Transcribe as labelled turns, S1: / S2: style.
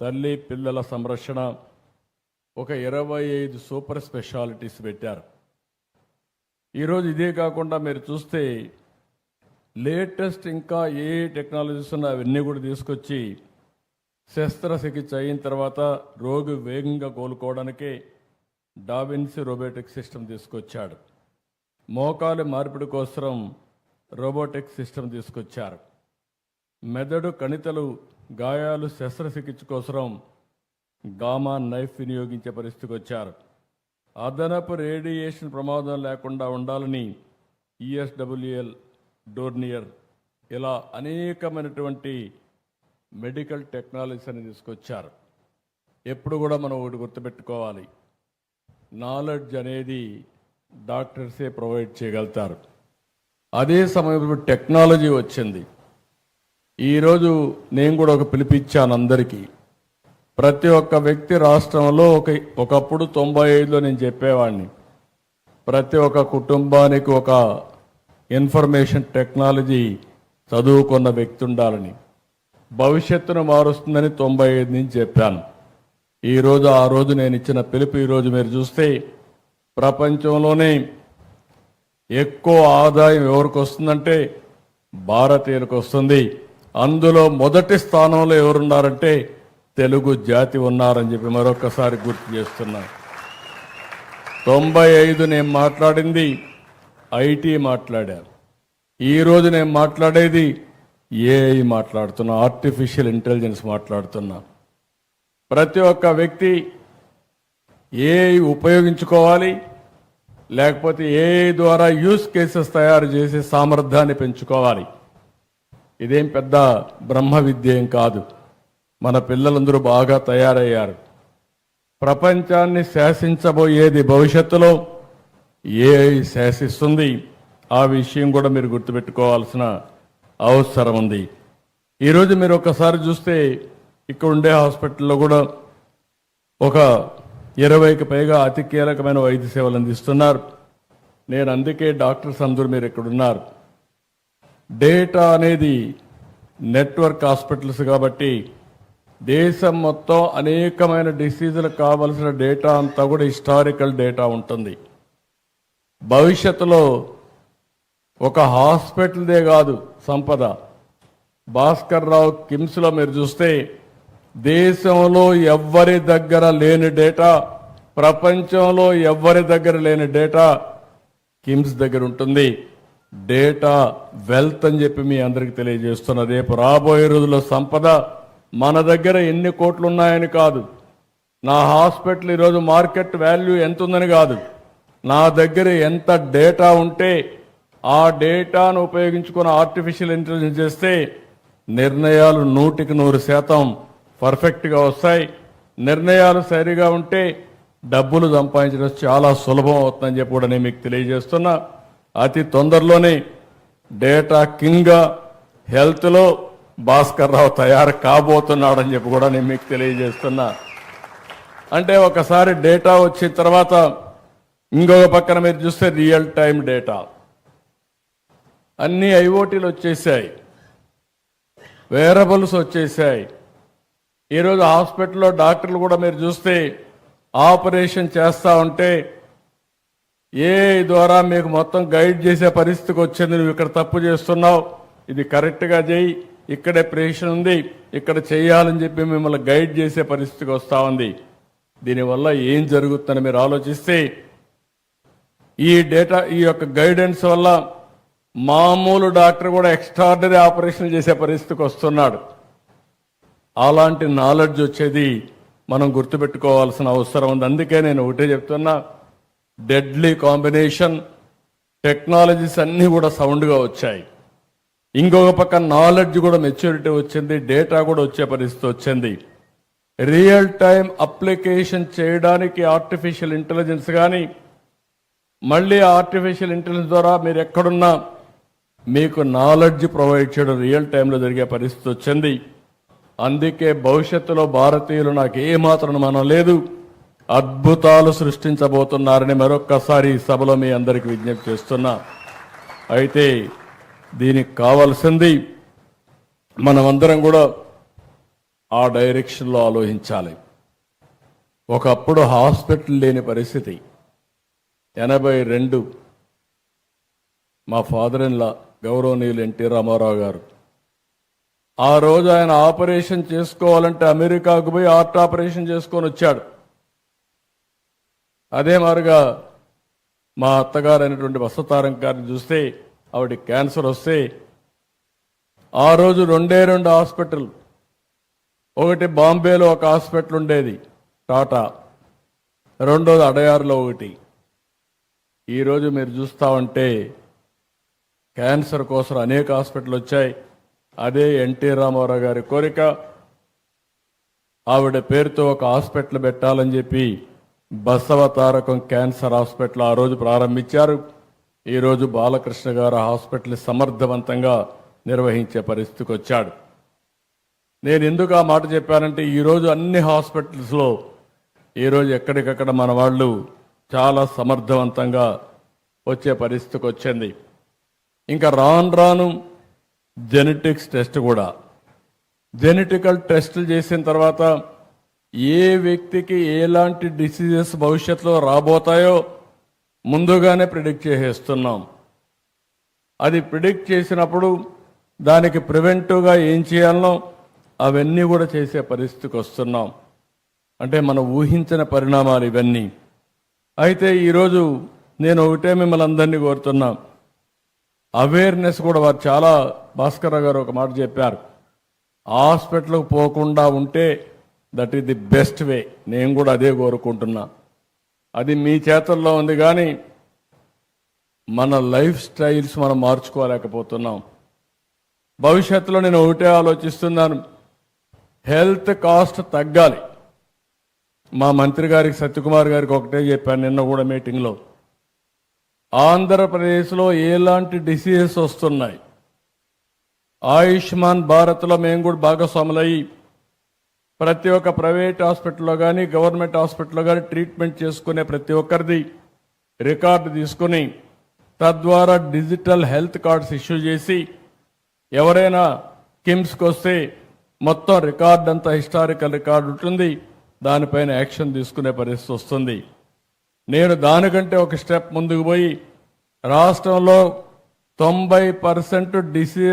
S1: తల్లి పిల్లల సంరక్షణ ఒక 25 సూపర్ స్పెషాలిటీస్ పెట్టారు. ఈరోజు ఇదే కాకుండా మీరు చూస్తే లేటెస్ట్ ఇంకా ఏ టెక్నాలజీస్ ఉన్నా అవన్నీ కూడా తీసుకొచ్చి శస్త్రచికిత్స అయిన తర్వాత రోగి వేగంగా కోలుకోవడానికి డావిన్సీ రోబోటిక్ సిస్టమ్ తీసుకొచ్చాడు. మోకాలు మార్పిడి కోసం రోబోటిక్ సిస్టమ్ తీసుకొచ్చారు. మెదడు కణితలు గాయాలు శస్త్రచికిత్స కోసం గామా నైఫ్ వినియోగించే పరిస్థితికి వచ్చారు. అదనపు రేడియేషన్ ప్రమాదం లేకుండా ఉండాలని ESWL డోర్నియర్ ఇలా అనేకమైనటువంటి మెడికల్ టెక్నాలజీస్ అని తీసుకొచ్చారు. ఎప్పుడు కూడా మనం ఒకటి గుర్తుపెట్టుకోవాలి, నాలెడ్జ్ అనేది డాక్టర్సే ప్రొవైడ్ చేయగలుగుతారు. అదే సమయంలో టెక్నాలజీ వచ్చింది. ఈరోజు నేను కూడా ఒక పిలిపిచ్చాను అందరికీ. ప్రతి ఒక్క వ్యక్తి రాష్ట్రంలో ఒకప్పుడు 95లో నేను చెప్పేవాడిని, ప్రతి ఒక్క కుటుంబానికి ఒక ఇన్ఫర్మేషన్ టెక్నాలజీ చదువుకున్న వ్యక్తి ఉండాలని, భవిష్యత్తును మారుస్తుందని 95 నుంచి చెప్పాను. ఈరోజు ఆ రోజు నేను ఇచ్చిన పిలుపు ఈరోజు మీరు చూస్తే ప్రపంచంలోనే ఎక్కువ ఆదాయం ఎవరికి వస్తుందంటే భారతీయులకు వస్తుంది. అందులో మొదటి స్థానంలో ఎవరున్నారంటే తెలుగు జాతి ఉన్నారని చెప్పి మరొకసారి గుర్తు చేస్తున్నా. 95 నేను మాట్లాడింది ఐటీ మాట్లాడాను. ఈరోజు నేను మాట్లాడేది ఏఐ మాట్లాడుతున్నా, ఆర్టిఫిషియల్ ఇంటెలిజెన్స్ మాట్లాడుతున్నా. ప్రతి ఒక్క వ్యక్తి ఏఐ ఉపయోగించుకోవాలి, లేకపోతే ఏఐ ద్వారా యూస్ కేసెస్ తయారు చేసే సామర్థ్యాన్ని పెంచుకోవాలి. ఇదేం పెద్ద బ్రహ్మ విద్య ఏం కాదు. మన పిల్లలందరూ బాగా తయారయ్యారు. ప్రపంచాన్ని శాసించబోయేది భవిష్యత్తులో ఏఐ శాసిస్తుంది. ఆ విషయం కూడా మీరు గుర్తుపెట్టుకోవాల్సిన అవసరం ఉంది. ఈరోజు మీరు ఒకసారి చూస్తే ఇక్కడ ఉండే హాస్పిటల్లో కూడా ఒక 20కి పైగా అతి కీలకమైన వైద్య సేవలు అందిస్తున్నారు. నేను అందుకే డాక్టర్స్ అందరూ మీరు ఇక్కడ ఉన్నారు. డేటా అనేది నెట్వర్క్ హాస్పిటల్స్ కాబట్టి దేశం మొత్తం అనేకమైన డిసీజులకు కావలసిన డేటా అంతా కూడా హిస్టారికల్ డేటా ఉంటుంది. భవిష్యత్తులో ఒక హాస్పిటల్దే కాదు సంపద. భాస్కర్ రావు కిమ్స్లో మీరు చూస్తే దేశంలో ఎవ్వరి దగ్గర లేని డేటా, ప్రపంచంలో ఎవ్వరి దగ్గర లేని డేటా కిమ్స్ దగ్గర ఉంటుంది. డేటా వెల్త్ అని చెప్పి మీ అందరికీ తెలియజేస్తున్న, రేపు రాబోయే రోజుల్లో సంపద మన దగ్గర ఎన్ని కోట్లు ఉన్నాయని కాదు, నా హాస్పిటల్ ఈరోజు మార్కెట్ వాల్యూ ఎంత ఉందని కాదు, నా దగ్గర ఎంత డేటా ఉంటే ఆ డేటాను ఉపయోగించుకుని ఆర్టిఫిషియల్ ఇంటెలిజెన్స్ చేస్తే నిర్ణయాలు 100% పర్ఫెక్ట్గా వస్తాయి. నిర్ణయాలు సరిగా ఉంటే డబ్బులు సంపాదించడం చాలా సులభం అవుతుందని చెప్పి కూడా నేను మీకు తెలియజేస్తున్నా. అతి తొందరలోనే డేటా కింగ్గా హెల్త్లో భాస్కర్ రావు తయారు కాబోతున్నాడని చెప్పి కూడా నేను మీకు తెలియజేస్తున్నా. అంటే ఒకసారి డేటా వచ్చిన తర్వాత ఇంకొక పక్కన మీరు చూస్తే రియల్ టైం డేటా అన్ని ఐఓటీలు వచ్చేసాయి, వేరబుల్స్ వచ్చేసాయి. ఈరోజు హాస్పిటల్లో డాక్టర్లు కూడా మీరు చూస్తే ఆపరేషన్ చేస్తూ ఉంటే ఏఐ ద్వారా మీకు మొత్తం గైడ్ చేసే పరిస్థితికి వచ్చింది. నువ్వు ఇక్కడ తప్పు చేస్తున్నావు, ఇది కరెక్ట్గా చేయి, ఇక్కడే ప్రేషన్ ఉంది, ఇక్కడ చేయాలని చెప్పి మిమ్మల్ని గైడ్ చేసే పరిస్థితికి వస్తూ ఉంది. దీనివల్ల ఏం జరుగుతుందని మీరు ఆలోచిస్తే ఈ డేటా, ఈ యొక్క గైడెన్స్ వల్ల మామూలు డాక్టర్ కూడా ఎక్స్ట్రాడినరీ ఆపరేషన్ చేసే పరిస్థితికి వస్తున్నాడు. అలాంటి నాలెడ్జ్ వచ్చేది మనం గుర్తుపెట్టుకోవాల్సిన అవసరం ఉంది. అందుకే నేను ఒకటే చెప్తున్నా, డెడ్లీ కాంబినేషన్ టెక్నాలజీస్ అన్నీ కూడా సౌండ్గా వచ్చాయి. ఇంకొక పక్క నాలెడ్జ్ కూడా మెచ్యూరిటీ వచ్చింది, డేటా కూడా వచ్చే పరిస్థితి వచ్చింది. రియల్ టైం అప్లికేషన్ చేయడానికి ఆర్టిఫిషియల్ ఇంటెలిజెన్స్ కానీ, మళ్ళీ ఆర్టిఫిషియల్ ఇంటెలిజెన్స్ ద్వారా మీరు ఎక్కడున్నా మీకు నాలెడ్జ్ ప్రొవైడ్ చేయడం రియల్ టైంలో జరిగే పరిస్థితి వచ్చింది. అందుకే భవిష్యత్తులో భారతీయులు నాకు ఏమాత్రం మనం లేదు, అద్భుతాలు సృష్టించబోతున్నారని మరొక్కసారి ఈ సభలో మీ అందరికీ విజ్ఞప్తి చేస్తున్నా. అయితే దీనికి కావాల్సింది మనమందరం కూడా ఆ డైరెక్షన్లో ఆలోచించాలి. ఒకప్పుడు హాస్పిటల్ లేని పరిస్థితి. 82 మా ఫాదర్ ఇన్ లా గౌరవనీయులు ఎన్టీ రామారావు గారు, ఆ రోజు ఆయన ఆపరేషన్ చేసుకోవాలంటే అమెరికాకు పోయి హార్ట్ ఆపరేషన్ చేసుకొని వచ్చాడు. అదే మారుగా మా అత్తగారు అయినటువంటి వసతారం గారిని చూస్తే ఆవిడ క్యాన్సర్ వస్తే ఆ రోజు 2 హాస్పిటల్, ఒకటి బాంబేలో ఒక హాస్పిటల్ ఉండేది టాటా, రెండోది అడయారులో ఒకటి. ఈరోజు మీరు చూస్తా ఉంటే క్యాన్సర్ కోసం అనేక హాస్పిటల్ వచ్చాయి. అదే ఎన్టీ రామారావు గారి కోరిక. ఆవిడ పేరుతో ఒక హాస్పిటల్ పెట్టాలని చెప్పి బసవ తారకం క్యాన్సర్ హాస్పిటల్ ఆ రోజు ప్రారంభించారు. ఈరోజు బాలకృష్ణ గారు హాస్పిటల్ సమర్థవంతంగా నిర్వహించే పరిస్థితికి వచ్చాడు. నేను ఎందుకు ఆ మాట చెప్పానంటే ఈరోజు అన్ని హాస్పిటల్స్లో ఈరోజు ఎక్కడికక్కడ మన వాళ్ళు చాలా సమర్థవంతంగా వచ్చే పరిస్థితికి వచ్చింది. ఇంకా రాను రాను జెనెటిక్స్ టెస్ట్ కూడా, జెనెటికల్ టెస్టులు చేసిన తర్వాత ఏ వ్యక్తికి ఎలాంటి డిసీజెస్ భవిష్యత్తులో రాబోతాయో ముందుగానే ప్రిడిక్ట్ చేసేస్తున్నాం. అది ప్రిడిక్ట్ చేసినప్పుడు దానికి ప్రివెంటివ్గా ఏం చేయాలనో అవన్నీ కూడా చేసే పరిస్థితికి వస్తున్నాం. అంటే మనం ఊహించిన పరిణామాలు ఇవన్నీ. అయితే ఈరోజు నేను ఒకటే మిమ్మల్ని అందరినీ కోరుతున్నా, అవేర్నెస్ కూడా వారు చాలా, భాస్కర్ గారు ఒక మాట చెప్పారు, హాస్పిటల్కి పోకుండా ఉంటే that is the best way. నేను కూడా అదే కోరుకుంటున్నా. అది మీ చేతుల్లో ఉంది, కానీ మన లైఫ్ స్టైల్స్ మనం మార్చుకోలేకపోతున్నాం. భవిష్యత్తులో నేను ఒకటే ఆలోచిస్తున్నాను, హెల్త్ కాస్ట్ తగ్గాలి. మా మంత్రి గారికి సత్యకుమార్ గారికి ఒకటే చెప్పాను నిన్న కూడా మీటింగ్లో, ఆంధ్రప్రదేశ్లో ఎలాంటి డిసీజెస్ వస్తున్నాయి, ఆయుష్మాన్ భారత్లో మేము కూడా భాగస్వాములయ్యి ప్రతి ఒక్క ప్రైవేట్ హాస్పిటల్లో కానీ గవర్నమెంట్ హాస్పిటల్లో కానీ ట్రీట్మెంట్ చేసుకునే ప్రతి ఒక్కరిది రికార్డు తీసుకుని తద్వారా డిజిటల్ హెల్త్ కార్డ్స్ ఇష్యూ చేసి ఎవరైనా కిమ్స్కి వస్తే మొత్తం రికార్డ్ అంతా హిస్టారికల్ రికార్డు ఉంటుంది, దానిపైన యాక్షన్ తీసుకునే పరిస్థితి వస్తుంది. నేను దానికంటే ఒక స్టెప్ ముందుకు పోయి రాష్ట్రంలో 90% డిసీజ్